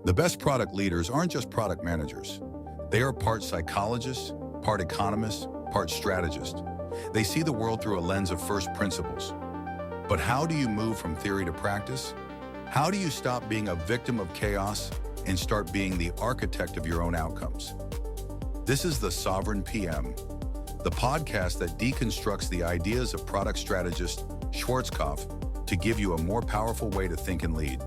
The best product leaders aren't just product managers. They are part psychologists, part economists, part strategists. They see the world through a lens of first principles. But how do you move from theory to practice? How do you stop being a victim of chaos and start being the architect of your own outcomes? This is the Sovereign PM, the podcast that deconstructs the ideas of product strategist Schwarzkopf to give you a more powerful way to think and lead.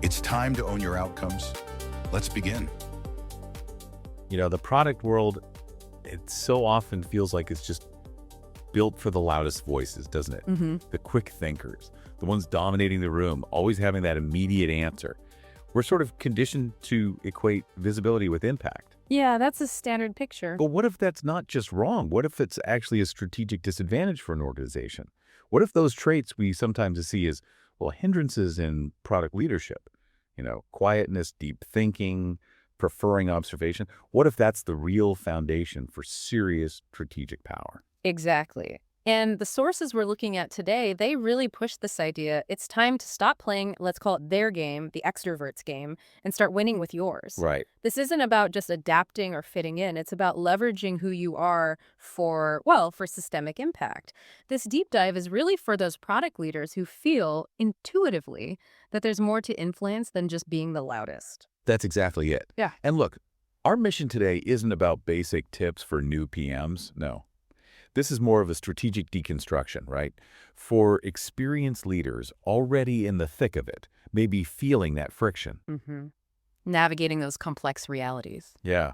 It's time to own your outcomes. Let's begin. You know, the product world, it so often feels like it's just built for the loudest voices, doesn't it? Mm-hmm. The quick thinkers, the ones dominating the room, always having that immediate answer. We're sort of conditioned to equate visibility with impact. Yeah, that's a standard picture. But what if that's not just wrong? What if it's actually a strategic disadvantage for an organization? What if those traits we sometimes see as, well, hindrances in product leadership? You know, quietness, deep thinking, preferring observation. What if that's the real foundation for serious strategic power? Exactly. And the sources we're looking at today, they really push this idea. It's time to stop playing, let's call it their game, the extroverts game, and start winning with yours. Right. This isn't about just adapting or fitting in. It's about leveraging who you are for systemic impact. This deep dive is really for those product leaders who feel intuitively that there's more to influence than just being the loudest. That's exactly it. Yeah. And look, our mission today isn't about basic tips for new PMs. No. This is more of a strategic deconstruction, right? For experienced leaders already in the thick of it, maybe feeling that friction. Mm-hmm. Navigating those complex realities. Yeah.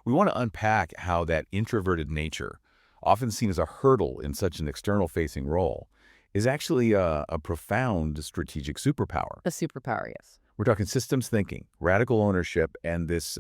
We want to unpack how that introverted nature, often seen as a hurdle in such an external-facing role, is actually a profound strategic superpower. A superpower, yes. We're talking systems thinking, radical ownership, and this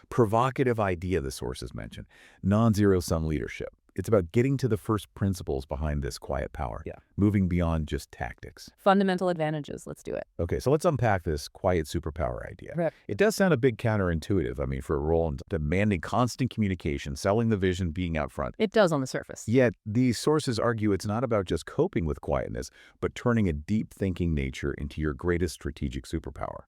provocative idea the sources mentioned, non-zero-sum leadership. It's about getting to the first principles behind this quiet power, moving beyond just tactics. Fundamental advantages. Let's do it. Okay, so let's unpack this quiet superpower idea. Right. It does sound a bit counterintuitive, I mean, for a role demanding constant communication, selling the vision, being out front. It does on the surface. Yet, these sources argue it's not about just coping with quietness, but turning a deep thinking nature into your greatest strategic superpower.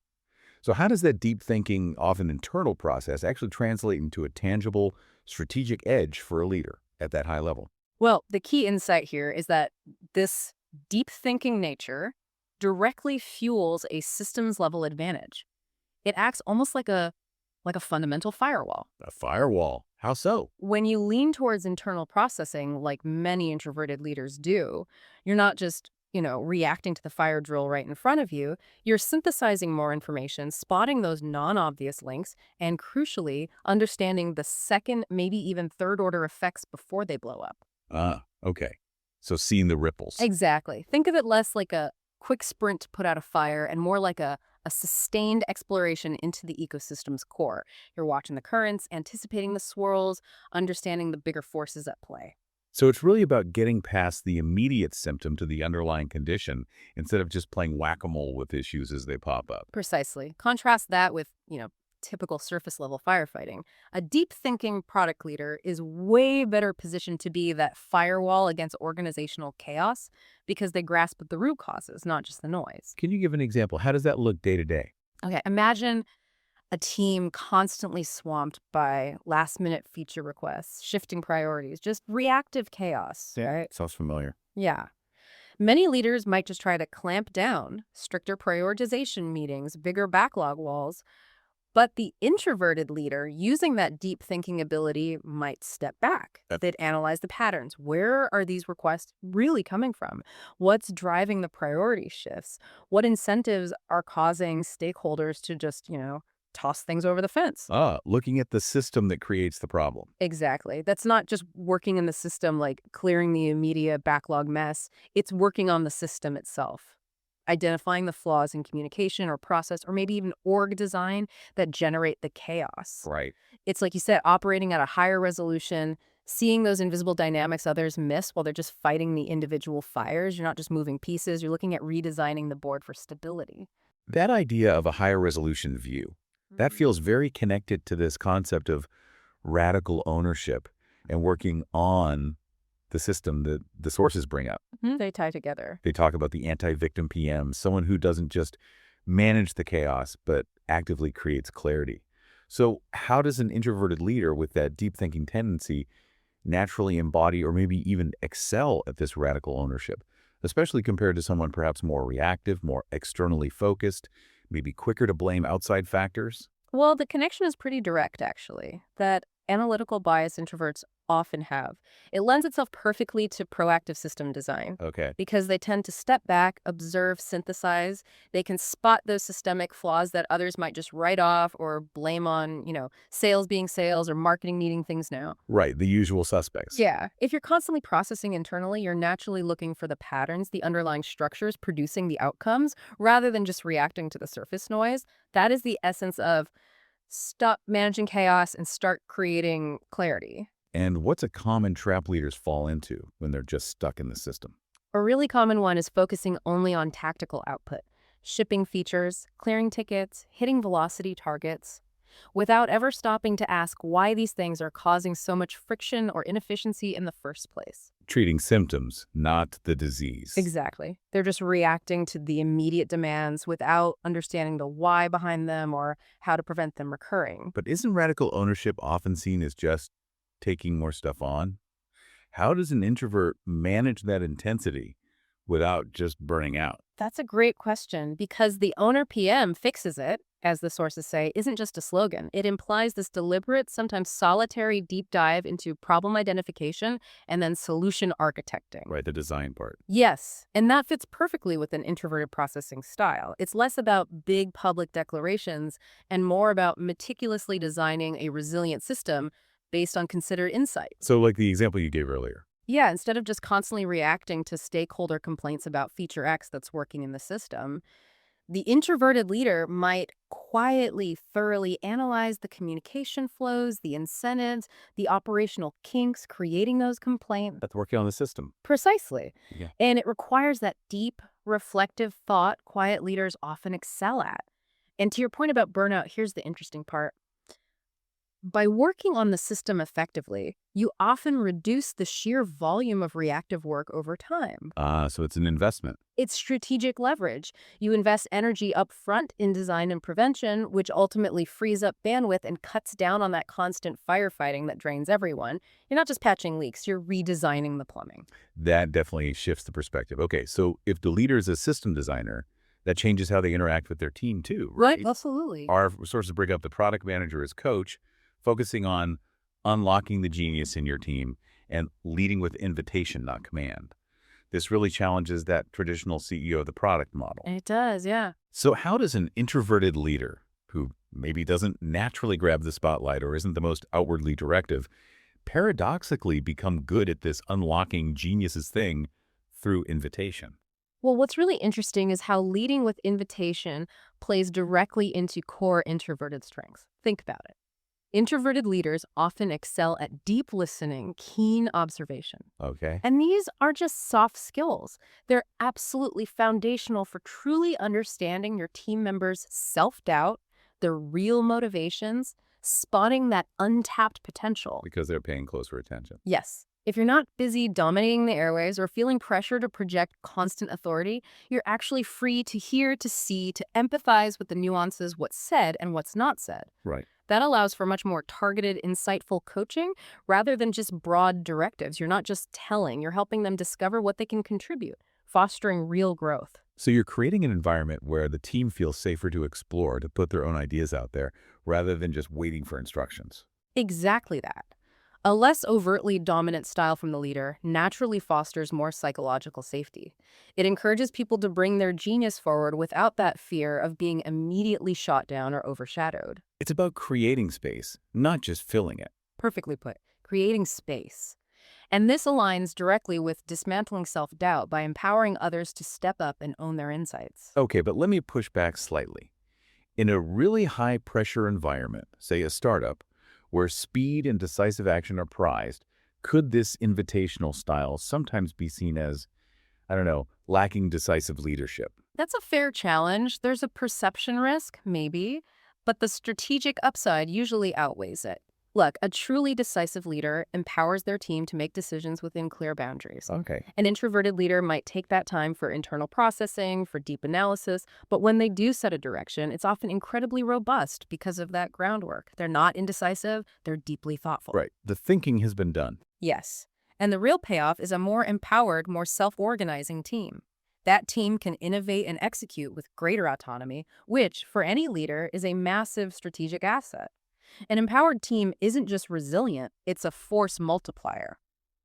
So how does that deep thinking, often internal process actually translate into a tangible strategic edge for a leader at that high level? Well, the key insight here is that this deep thinking nature directly fuels a systems level advantage. It acts almost like a fundamental firewall. A firewall? How so? When you lean towards internal processing, like many introverted leaders do, you're not just reacting to the fire drill right in front of you. You're synthesizing more information, spotting those non-obvious links, and crucially, understanding the second, maybe even third-order effects before they blow up. Okay. So seeing the ripples. Exactly. Think of it less like a quick sprint to put out a fire and more like a sustained exploration into the ecosystem's core. You're watching the currents, anticipating the swirls, understanding the bigger forces at play. So it's really about getting past the immediate symptom to the underlying condition instead of just playing whack-a-mole with issues as they pop up. Precisely. Contrast that with, typical surface-level firefighting. A deep-thinking product leader is way better positioned to be that firewall against organizational chaos because they grasp at the root causes, not just the noise. Can you give an example? How does that look day to day? Okay, imagine a team constantly swamped by last-minute feature requests, shifting priorities, just reactive chaos, right? Sounds familiar. Yeah. Many leaders might just try to clamp down, stricter prioritization meetings, bigger backlog walls, but the introverted leader using that deep thinking ability might step back. They'd analyze the patterns. Where are these requests really coming from? What's driving the priority shifts? What incentives are causing stakeholders to just, toss things over the fence? Looking at the system that creates the problem. Exactly. That's not just working in the system like clearing the immediate backlog mess. It's working on the system itself. Identifying the flaws in communication or process or maybe even org design that generate the chaos. Right. It's like you said, operating at a higher resolution, seeing those invisible dynamics others miss while they're just fighting the individual fires. You're not just moving pieces. You're looking at redesigning the board for stability. That idea of a higher resolution view, that feels very connected to this concept of radical ownership and working on the system that the sources bring up. They tie together. They talk about the anti-victim PM, someone who doesn't just manage the chaos, but actively creates clarity. So how does an introverted leader with that deep thinking tendency naturally embody or maybe even excel at this radical ownership, especially compared to someone perhaps more reactive, more externally focused, maybe quicker to blame outside factors? Well, the connection is pretty direct, actually. That analytical bias introverts often have. It lends itself perfectly to proactive system design Okay. because they tend to step back, observe, synthesize. They can spot those systemic flaws that others might just write off or blame on, sales being sales or marketing needing things now. Right, the usual suspects. Yeah. If you're constantly processing internally, you're naturally looking for the patterns, the underlying structures producing the outcomes, rather than just reacting to the surface noise. That is the essence of stop managing chaos and start creating clarity. And what's a common trap leaders fall into when they're just stuck in the system? A really common one is focusing only on tactical output, shipping features, clearing tickets, hitting velocity targets, without ever stopping to ask why these things are causing so much friction or inefficiency in the first place. Treating symptoms, not the disease. Exactly. They're just reacting to the immediate demands without understanding the why behind them or how to prevent them recurring. But isn't radical ownership often seen as just taking more stuff on? How does an introvert manage that intensity without just burning out? That's a great question because the owner PM fixes it, as the sources say, isn't just a slogan. It implies this deliberate, sometimes solitary deep dive into problem identification and then solution architecting. Right, the design part. Yes, and that fits perfectly with an introverted processing style. It's less about big public declarations and more about meticulously designing a resilient system based on considered insight. So like the example you gave earlier. Yeah, instead of just constantly reacting to stakeholder complaints about feature X that's working in the system, the introverted leader might quietly, thoroughly analyze the communication flows, the incentives, the operational kinks creating those complaints. That's working on the system. Precisely. Yeah. And it requires that deep, reflective thought quiet leaders often excel at. And to your point about burnout, here's the interesting part. By working on the system effectively, you often reduce the sheer volume of reactive work over time. So it's an investment. It's strategic leverage. You invest energy up front in design and prevention, which ultimately frees up bandwidth and cuts down on that constant firefighting that drains everyone. You're not just patching leaks, you're redesigning the plumbing. That definitely shifts the perspective. Okay, so if the leader is a system designer, that changes how they interact with their team too, right? Absolutely. Our sources bring up the product manager as coach, focusing on unlocking the genius in your team and leading with invitation, not command. This really challenges that traditional CEO of the product model. It does, yeah. So how does an introverted leader who maybe doesn't naturally grab the spotlight or isn't the most outwardly directive, paradoxically become good at this unlocking geniuses thing through invitation? Well, what's really interesting is how leading with invitation plays directly into core introverted strengths. Think about it. Introverted leaders often excel at deep listening, keen observation. Okay. And these are just soft skills. They're absolutely foundational for truly understanding your team members' self-doubt, their real motivations, spotting that untapped potential. Because they're paying closer attention. Yes. If you're not busy dominating the airways or feeling pressure to project constant authority, you're actually free to hear, to see, to empathize with the nuances, what's said and what's not said. Right. That allows for much more targeted, insightful coaching rather than just broad directives. You're not just telling, you're helping them discover what they can contribute, fostering real growth. So you're creating an environment where the team feels safer to explore, to put their own ideas out there, rather than just waiting for instructions. Exactly that. A less overtly dominant style from the leader naturally fosters more psychological safety. It encourages people to bring their genius forward without that fear of being immediately shot down or overshadowed. It's about creating space, not just filling it. Perfectly put. Creating space. And this aligns directly with dismantling self-doubt by empowering others to step up and own their insights. Okay, but let me push back slightly. In a really high-pressure environment, say a startup, where speed and decisive action are prized, could this invitational style sometimes be seen as, lacking decisive leadership? That's a fair challenge. There's a perception risk, maybe, but the strategic upside usually outweighs it. Look, a truly decisive leader empowers their team to make decisions within clear boundaries. Okay. An introverted leader might take that time for internal processing, for deep analysis, but when they do set a direction, it's often incredibly robust because of that groundwork. They're not indecisive, they're deeply thoughtful. Right. The thinking has been done. Yes. And the real payoff is a more empowered, more self-organizing team. That team can innovate and execute with greater autonomy, which, for any leader, is a massive strategic asset. An empowered team isn't just resilient, it's a force multiplier.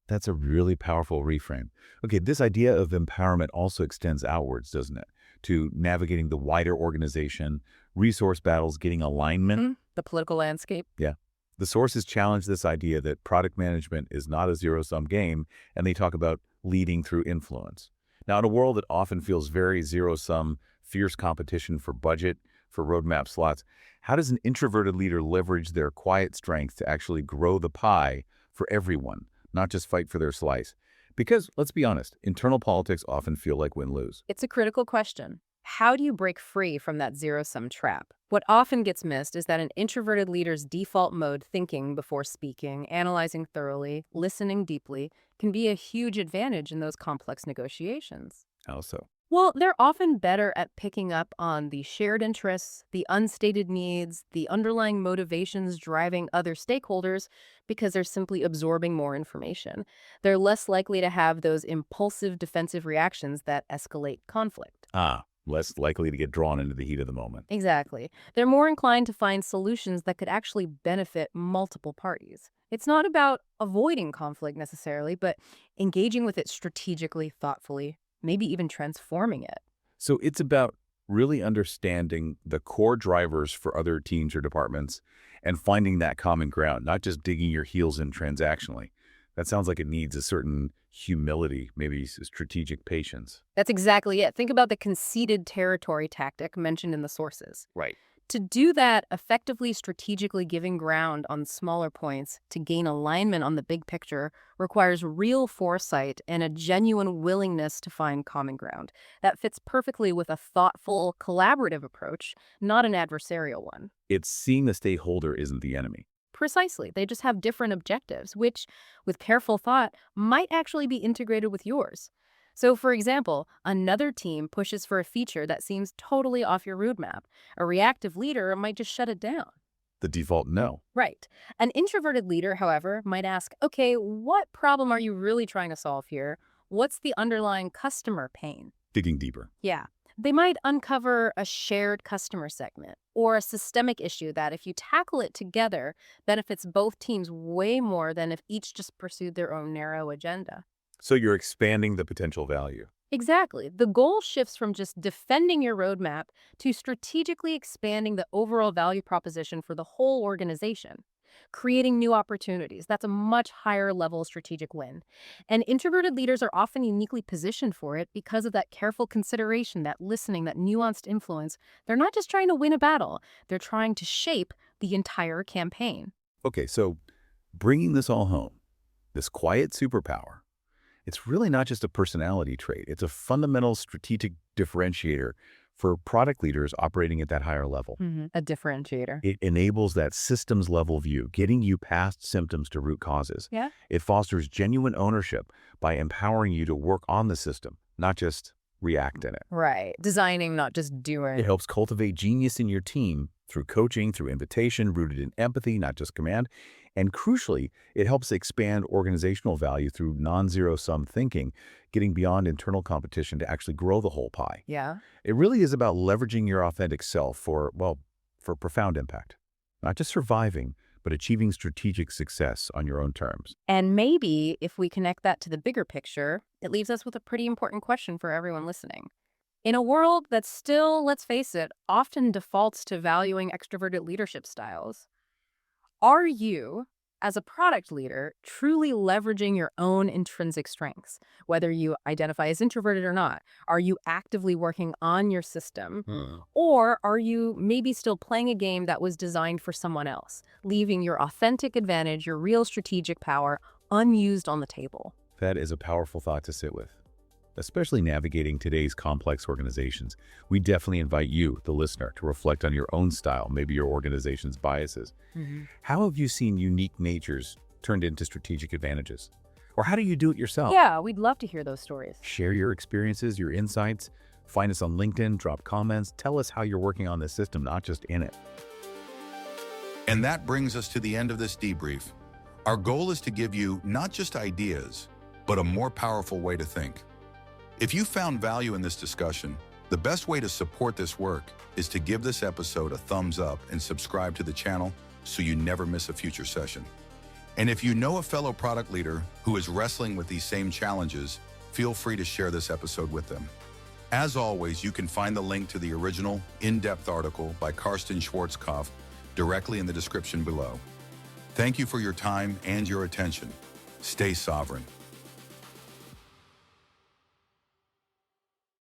That's a really powerful reframe. Okay, this idea of empowerment also extends outwards, doesn't it? To navigating the wider organization, resource battles, getting alignment. The political landscape. Yeah. The sources challenge this idea that product management is not a zero-sum game, and they talk about leading through influence. Now, in a world that often feels very zero-sum, fierce competition for budget, for roadmap slots, how does an introverted leader leverage their quiet strength to actually grow the pie for everyone, not just fight for their slice? Because, let's be honest, internal politics often feel like win-lose. It's a critical question. How do you break free from that zero-sum trap? What often gets missed is that an introverted leader's default mode, thinking before speaking, analyzing thoroughly, listening deeply, can be a huge advantage in those complex negotiations. How so? Well, they're often better at picking up on the shared interests, the unstated needs, the underlying motivations driving other stakeholders because they're simply absorbing more information. They're less likely to have those impulsive defensive reactions that escalate conflict. Less likely to get drawn into the heat of the moment. Exactly. They're more inclined to find solutions that could actually benefit multiple parties. It's not about avoiding conflict necessarily, but engaging with it strategically, thoughtfully, maybe even transforming it. So it's about really understanding the core drivers for other teams or departments and finding that common ground, not just digging your heels in transactionally. That sounds like it needs a certain humility, maybe strategic patience. That's exactly it. Think about the conceded territory tactic mentioned in the sources. Right. To do that, effectively strategically giving ground on smaller points to gain alignment on the big picture requires real foresight and a genuine willingness to find common ground. That fits perfectly with a thoughtful, collaborative approach, not an adversarial one. It's seeing the stakeholder isn't the enemy. Precisely. They just have different objectives, which, with careful thought, might actually be integrated with yours. So, for example, another team pushes for a feature that seems totally off your roadmap. A reactive leader might just shut it down. The default no. Right. An introverted leader, however, might ask, okay, what problem are you really trying to solve here? What's the underlying customer pain? Digging deeper. Yeah. They might uncover a shared customer segment or a systemic issue that, if you tackle it together, benefits both teams way more than if each just pursued their own narrow agenda. So you're expanding the potential value. Exactly. The goal shifts from just defending your roadmap to strategically expanding the overall value proposition for the whole organization. Creating new opportunities. That's a much higher level strategic win. And introverted leaders are often uniquely positioned for it because of that careful consideration, that listening, that nuanced influence. They're not just trying to win a battle. They're trying to shape the entire campaign. Okay, so bringing this all home, this quiet superpower, it's really not just a personality trait. It's a fundamental strategic differentiator for product leaders operating at that higher level. A differentiator. It enables that systems level view, getting you past symptoms to root causes. Yeah. It fosters genuine ownership by empowering you to work on the system, not just react in it. Right. Designing, not just doing. It helps cultivate genius in your team through coaching, through invitation, rooted in empathy, not just command. And crucially, it helps expand organizational value through non-zero-sum thinking, getting beyond internal competition to actually grow the whole pie. Yeah. It really is about leveraging your authentic self for profound impact. Not just surviving, but achieving strategic success on your own terms. And maybe if we connect that to the bigger picture, it leaves us with a pretty important question for everyone listening. In a world that still, let's face it, often defaults to valuing extroverted leadership styles, are you, as a product leader, truly leveraging your own intrinsic strengths, whether you identify as introverted or not? Are you actively working on your system? Or are you maybe still playing a game that was designed for someone else, leaving your authentic advantage, your real strategic power, unused on the table? That is a powerful thought to sit with. especially navigating today's complex organizations. We definitely invite you, the listener, to reflect on your own style, maybe your organization's biases. How have you seen unique natures turned into strategic advantages? Or how do you do it yourself? Yeah, we'd love to hear those stories. Share your experiences, your insights. Find us on LinkedIn, drop comments. Tell us how you're working on this system, not just in it. And that brings us to the end of this debrief. Our goal is to give you not just ideas, but a more powerful way to think. If you found value in this discussion, the best way to support this work is to give this episode a thumbs up and subscribe to the channel so you never miss a future session. And if you know a fellow product leader who is wrestling with these same challenges, feel free to share this episode with them. As always, you can find the link to the original in-depth article by Karsten Schwarzkopf directly in the description below. Thank you for your time and your attention. Stay sovereign.